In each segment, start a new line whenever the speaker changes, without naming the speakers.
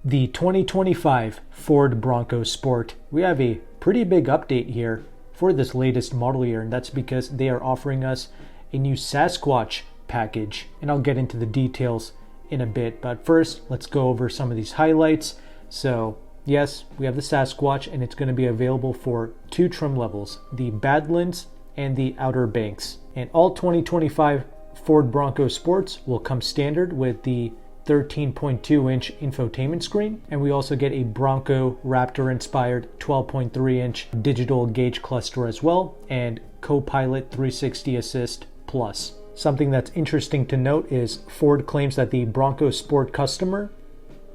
The 2025 Ford Bronco Sport. We have a pretty big update here for this latest model year, and that's because they are offering us a new Sasquatch package, and I'll get into the details in a bit. But first, let's go over some of these highlights. So yes, we have the Sasquatch, and it's going to be available for two trim levels, the Badlands and the Outer Banks. And all 2025 Ford Bronco Sports will come standard with the 13.2-inch infotainment screen, and we also get a Bronco Raptor-inspired 12.3-inch digital gauge cluster as well, and Co-Pilot 360 Assist Plus. Something that's interesting to note is Ford claims that the Bronco Sport customer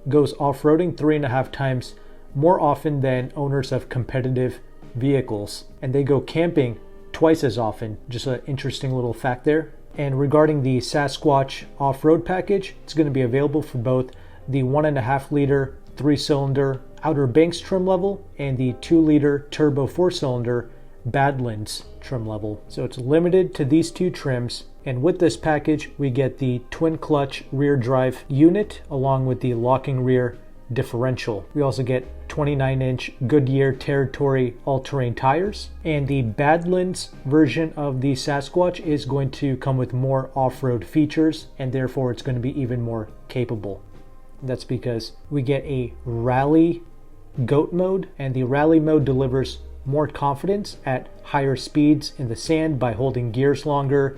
goes off-roading 3.5 times more often than owners of competitive vehicles, and they go camping twice as often. Just an interesting little fact there. And regarding the Sasquatch off-road package, it's going to be available for both the 1.5-liter 3-cylinder Outer Banks trim level and the 2-liter turbo 4-cylinder Badlands trim level. So it's limited to these two trims. And with this package, we get the twin clutch rear drive unit along with the locking rear differential. We also get 29-inch Goodyear Territory all-terrain tires, and the Badlands version of the Sasquatch is going to come with more off-road features, and therefore it's going to be even more capable. That's because we get a rally GOAT mode, and the rally mode delivers more confidence at higher speeds in the sand by holding gears longer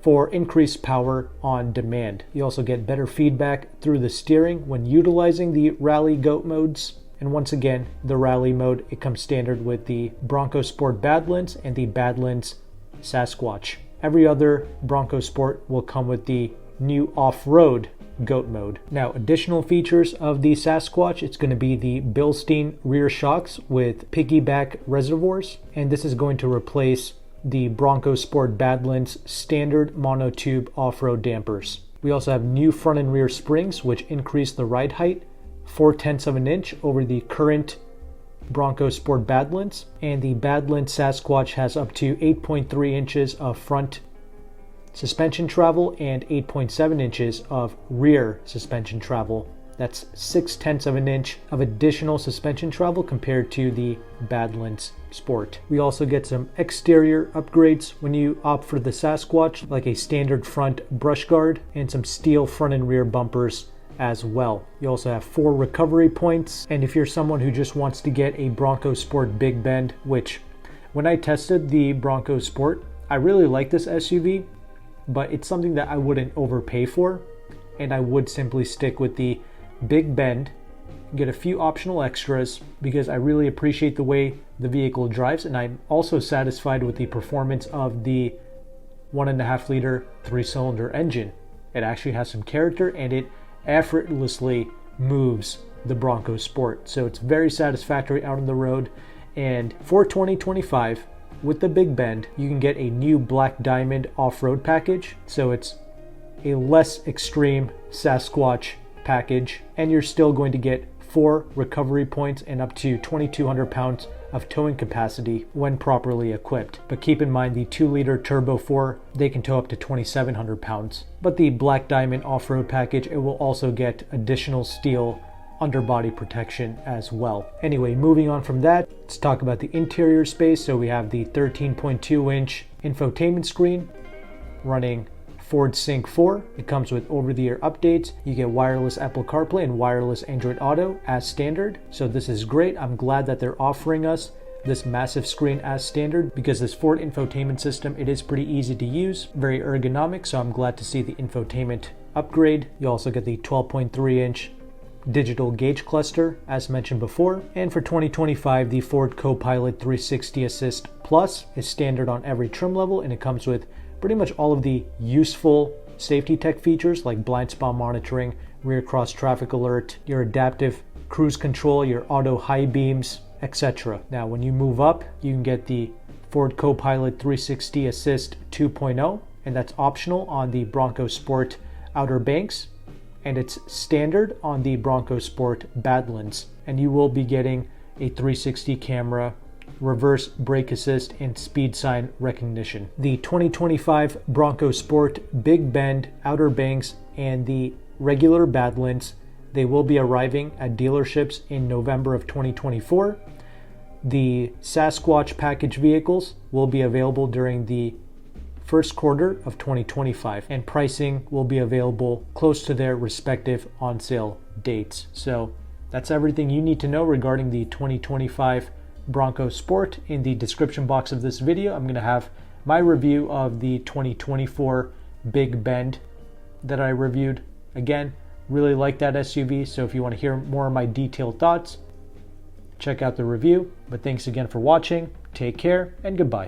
for increased power on demand. You also get better feedback through the steering when utilizing the Rally GOAT modes. And once again, the Rally mode, it comes standard with the Bronco Sport Badlands and the Badlands Sasquatch. Every other Bronco Sport will come with the new off-road GOAT mode. Now, additional features of the Sasquatch, it's going to be the Bilstein rear shocks with piggyback reservoirs, and this is going to replace the Bronco Sport Badlands standard monotube off-road dampers. We also have new front and rear springs, which increase the ride height 0.4 of an inch over the current Bronco Sport Badlands, and the Badlands Sasquatch has up to 8.3 inches of front suspension travel and 8.7 inches of rear suspension travel. That's 0.6 of an inch of additional suspension travel compared to the Badlands Sport. We also get some exterior upgrades when you opt for the Sasquatch, like a standard front brush guard and some steel front and rear bumpers as well. You also have 4 recovery points, and if you're someone who just wants to get a Bronco Sport Big Bend, which when I tested the Bronco Sport, I really like this SUV, but it's something that I wouldn't overpay for, and I would simply stick with the Big Bend, get a few optional extras because I really appreciate the way the vehicle drives, and I'm also satisfied with the performance of the 1.5-liter 3-cylinder engine. It actually has some character, and it effortlessly moves the Bronco Sport, so it's very satisfactory out on the road. And for 2025, with the Big Bend, you can get a new Black Diamond off-road package, so it's a less extreme Sasquatch package, and you're still going to get 4 recovery points and up to 2,200 pounds of towing capacity when properly equipped. But keep in mind, the 2-liter Turbo 4, they can tow up to 2,700 pounds. But the Black Diamond off-road package, it will also get additional steel underbody protection as well. Anyway, moving on from that, let's talk about the interior space. So we have the 13.2-inch infotainment screen running Ford Sync 4. It comes with over-the-air updates. You get wireless Apple CarPlay and wireless Android Auto as standard. So this is great. I'm glad that they're offering us this massive screen as standard, because this Ford infotainment system, it is pretty easy to use, very ergonomic. So I'm glad to see the infotainment upgrade. You also get the 12.3-inch digital gauge cluster as mentioned before. And for 2025, the Ford Co-Pilot 360 Assist Plus is standard on every trim level, and it comes with pretty much all of the useful safety tech features like blind spot monitoring, rear cross traffic alert, your adaptive cruise control, your auto high beams, etc. Now, when you move up, you can get the Ford Co-Pilot 360 Assist 2.0, and that's optional on the Bronco Sport Outer Banks, and it's standard on the Bronco Sport Badlands. And you will be getting a 360 camera, reverse brake assist, and speed sign recognition. The 2025 Bronco Sport Big Bend Outer Banks and the regular Badlands They will be arriving at dealerships in November of 2024. The Sasquatch Package vehicles will be available during the first quarter of 2025, and pricing will be available close to their respective on-sale dates. So that's everything you need to know regarding the 2025 Bronco Sport. In the description box of this video, I'm going to have my review of the 2024 Big Bend that I reviewed. Again, really like that SUV, so if you want to hear more of my detailed thoughts, check out the review. But thanks again for watching. Take care and goodbye.